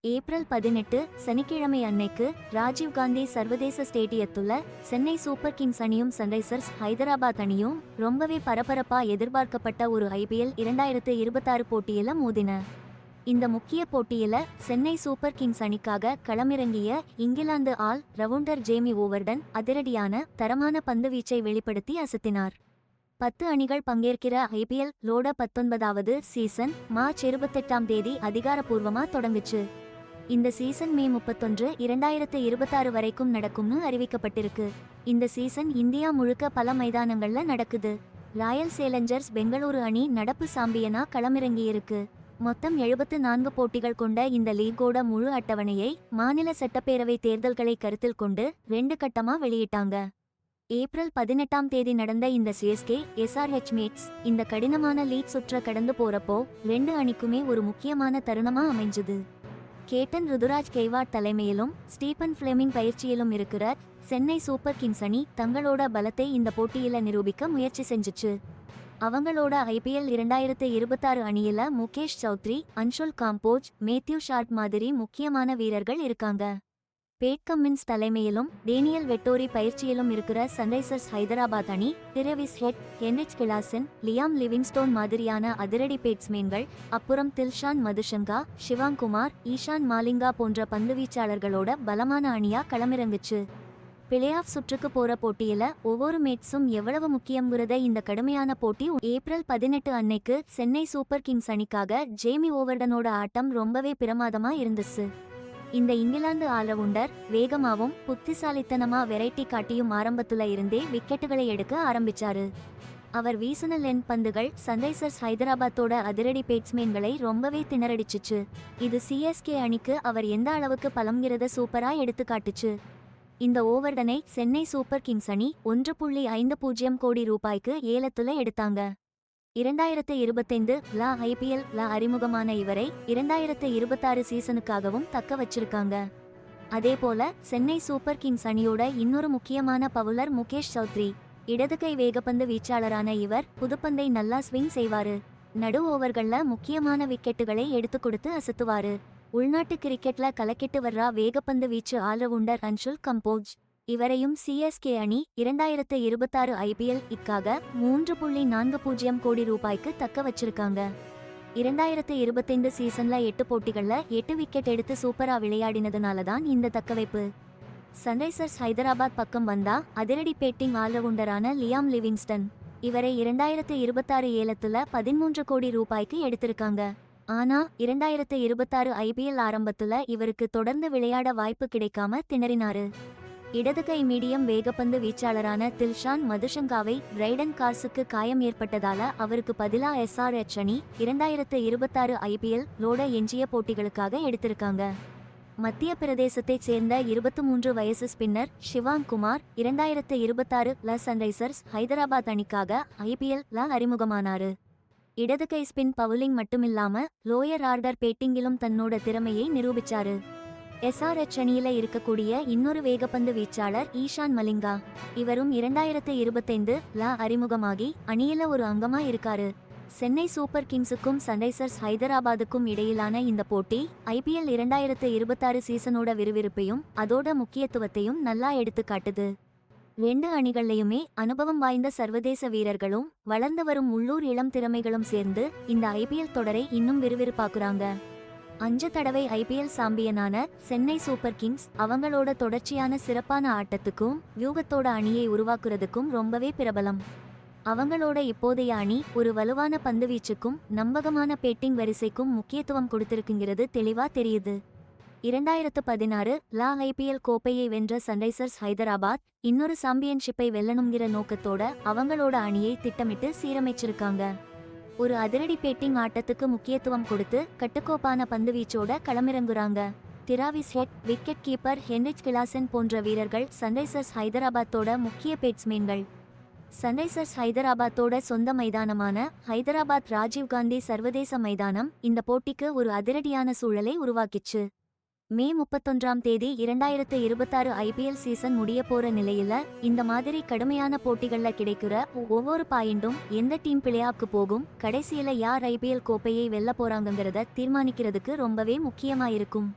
April 18 சனிக்கிழமை அன்னைக்கு ராஜீவ்காந்தி சர்வதேச ஸ்டேடியத்துள்ள சென்னை சூப்பர் கிங்ஸ் அணியும் சன்ரைசர்ஸ் ஹைதராபாத் அணியும் ரொம்பவே பரபரப்பா எதிர்பார்க்கப்பட்ட ஒரு IPL 2026 போட்டியில மோதின. இந்த முக்கிய போட்டியில சென்னை சூப்பர் கிங்ஸ் அணிக்காக களமிறங்கிய England all rounder Jamie Overton அதிரடியான தரமான பந்து வீச்சை வெளிப்படுத்தி அசத்தினார். 10 அணிகள் பங்கேற்கிற IPL லோட 19வது சீசன் மார்ச் 28ஆம் தேதி அதிகாரப்பூர்வமா தொடங்குச்சு. இந்த சீசன் மே 31, 2026 வரைக்கும் நடக்கும்னு அறிவிக்கப்பட்டிருக்கு. இந்த சீசன் இந்தியா முழுக்க பல மைதானங்கள்ல நடக்குது. ராயல் சேலஞ்சர்ஸ் பெங்களூரு அணி நடப்பு சாம்பியனா களமிறங்கியிருக்கு. மொத்தம் 74 போட்டிகள் கொண்ட இந்த லீகோட முழு அட்டவணையை மாநில சட்டப்பேரவை தேர்தல்களை கருத்தில் கொண்டு 2 கட்டமா வெளியிட்டாங்க. ஏப்ரல் 18ஆம் தேதி நடந்த இந்த CSK SRH மேட்ஸ் இந்த கடினமான லீக் சுற்ற கடந்து போறப்போ 2 அணிக்குமே ஒரு முக்கியமான தருணமா அமைஞ்சுது. கேட்டன் ருதுராஜ் கெய்வாட் தலைமையிலும் ஸ்டீபன் ஃபிளெமிங் பயிற்சியிலும் இருக்கிற சென்னை சூப்பர் கிங்ஸ் அணி தங்களோட பலத்தை இந்த போட்டியில நிரூபிக்க முயற்சி செஞ்சுச்சு. அவங்களோட IPL 2026 அணியில முகேஷ் சௌத்ரி, அன்ஷுல் காம்போஜ், மேத்யூ ஷார்ட் மாதிரி முக்கியமான வீரர்கள் இருக்காங்க. பேட் கம்மின்ஸ் தலைமையிலும் டேனியல் வெட்டோரி பயிற்சியிலும் இருக்கிற சன்ரைசர்ஸ் ஹைதராபாத் அணி Travis head, Heinrich Klaasen, Liam Livingstone மாதிரியான அதிரடி பேட்ஸ்மேன்கள், அப்புறம் தில்ஷான் மதுஷங்கா, ஷிவாங் குமார், ஈஷான் மாலிங்கா போன்ற பந்துவீச்சாளர்களோட பலமான அணியா களமிறங்குச்சு. பிளே ஆஃப் சுற்றுக்கு போற போட்டியில ஒவ்வொரு மேட்ஸும் எவ்வளவு முக்கியங்கிறத இந்த கடுமையான போட்டி ஏப்ரல் 18 அன்னைக்கு சென்னை சூப்பர் கிங்ஸ் அணிக்காக ஜேமி ஓவர்டனோட ஆட்டம் ரொம்பவே பிரமாதமா இருந்துச்சு. இந்த இங்கிலாந்து ஆல்ரவுண்டர் வேகமாவும் புத்திசாலித்தனமா வெரைட்டி காட்டியும் ஆரம்பத்துல இருந்தே விக்கெட்டுகளை எடுக்க ஆரம்பிச்சாரு. அவர் வீசின லென்த் பந்துகள் சன்ரைசர்ஸ் ஹைதராபாத்தோட அதிரடி பேட்ஸ்மேன்களை ரொம்பவே திணறடிச்சுச்சு. இது CSK அணிக்கு அவர் எந்த அளவுக்கு பலம்ங்கிறத சூப்பரா எடுத்து காட்டுச்சு. இந்த ஓவர்டனை சென்னை சூப்பர் கிங்ஸ் அணி 1.50 கோடி ரூபாய்க்கு ஏலத்துல எடுத்தாங்க. 2025 IPL அறிமுகமான இவரை 2026 சீசனுக்காகவும் தக்க வச்சிருக்காங்க. அதேபோல சென்னை சூப்பர் கிங்ஸ் அணியோட இன்னொரு முக்கியமான பவுலர் முகேஷ் சௌத்ரி. இடதுகை வேகப்பந்து வீச்சாளரான இவர் புதுப்பந்தை நல்லா ஸ்விங் செய்வாரு. நடு ஓவர்கள்ல முக்கியமான விக்கெட்டுகளை எடுத்து கொடுத்து அசத்துவாரு. உள்நாட்டு கிரிக்கெட்ல கலக்கிட்டு வர்ற வேகப்பந்து வீச்சு ஆல்ரவுண்டர் அன்ஷுல் காம்போஜ். இவரையும் CSK அணி 2026 IPL க்காக 3.40 கோடி ரூபாய்க்கு தக்க வச்சிருக்காங்க. 2025 சீசன்ல 8 போட்டிகள்ல 8 விக்கெட் எடுத்து சூப்பரா விளையாடினதுனால தான் இந்த தக்கவைப்பு. சன்ரைசர்ஸ் ஹைதராபாத் பக்கம் வந்தா அதிரடி பேட்டிங் ஆல்ரவுண்டரான லியாம் லிவிங்ஸ்டன். இவரை 2026 ஏலத்துல 13 கோடி ரூபாய்க்கு எடுத்திருக்காங்க. ஆனா 2026 IPL ஆரம்பத்துல இவருக்கு தொடர்ந்து விளையாட வாய்ப்பு கிடைக்காம திணறினாரு. இடதுகை மீடியம் வேகப்பந்து வீச்சாளரான தில்ஷான் மதுஷங்காவை பிரைடன் கார்ஸுக்கு காயம் ஏற்பட்டதால அவருக்கு பதிலா SRH அணி 2026 IPL லோட எஞ்சிய போட்டிகளுக்காக எடுத்திருக்காங்க. மத்திய பிரதேசத்தைச் சேர்ந்த 23 வயசு ஸ்பின்னர் ஷிவாங் குமார் 2026 சன்ரைசர்ஸ் ஹைதராபாத் அணிக்காக IPL அறிமுகமானாரு. இடதுகை ஸ்பின் பவுலிங் மட்டுமில்லாம லோயர் ஆர்டர் பேட்டிங்கிலும் தன்னோட திறமையை நிரூபிச்சாரு. SRH அணியில இருக்கக்கூடிய இன்னொரு வேகப்பந்து வீச்சாளர் ஈஷான் மாலிங்கா. இவரும் 2025 அறிமுகமாகி அணியில ஒரு அங்கமா இருக்காரு. சென்னை சூப்பர் கிங்ஸுக்கும் சன்ரைசர்ஸ் ஹைதராபாத்துக்கும் இடையிலான இந்த போட்டி IPL 2026 சீசனோட விறுவிறுப்பையும் அதோட முக்கியத்துவத்தையும் நல்லா எடுத்து காட்டுது. 2 அணிகள்லையுமே அனுபவம் வாய்ந்த சர்வதேச வீரர்களும் வளர்ந்து வரும் உள்ளூர் இளம் திறமைகளும் சேர்ந்து இந்த IPL தொடரை இன்னும் விறுவிறுப்பாக்குறாங்க. 5 தடவை IPL சாம்பியனான சென்னை சூப்பர் கிங்ஸ் அவங்களோட தொடர்ச்சியான சிறப்பான ஆட்டத்துக்கும் வியூகத்தோட அணியை உருவாக்குறதுக்கும் ரொம்பவே பிரபலம். அவங்களோட இப்போதைய அணி ஒரு வலுவான பந்துவீச்சுக்கும் நம்பகமான பேட்டிங் வரிசைக்கும் முக்கியத்துவம் கொடுத்திருக்குங்கிறது தெளிவா தெரியுது. 2016 IPL கோப்பையை வென்ற சன்ரைசர்ஸ் ஹைதராபாத் இன்னொரு சாம்பியன்ஷிப்பை வெல்லணுங்கிற நோக்கத்தோட அவங்களோட அணியை திட்டமிட்டு சீரமைச்சிருக்காங்க. ஒரு அதிரடி பேட்டிங் ஆட்டத்துக்கு முக்கியத்துவம் கொடுத்து கட்டுக்கோப்பான பந்துவீச்சோட களமிறங்குறாங்க. Travis Head, wicket keeper Heinrich Klaasen போன்ற வீரர்கள் சன்ரைசர்ஸ் ஹைதராபாத்தோட முக்கிய பேட்ஸ்மேன்கள். சன்ரைசர்ஸ் ஹைதராபாத்தோட சொந்த மைதானமான ஹைதராபாத் ராஜீவ்காந்தி சர்வதேச மைதானம் இந்த போட்டிக்கு ஒரு அதிரடியான சூழலை உருவாக்கிச்சு. மே 31ஆம் தேதி 2026 ஐபிஎல் சீசன் முடிய போற நிலையில இந்த மாதிரி கடுமையான போட்டிகள்ல கிடைக்கிற ஒவ்வொரு பாயிண்டும் எந்த டீம் பிளே ஆஃப்க்கு போகும், கடைசியில யார் ஐபிஎல் கோப்பையை வெல்ல போறாங்கங்கிறத தீர்மானிக்கிறதுக்கு ரொம்பவே முக்கியமா இருக்கும்.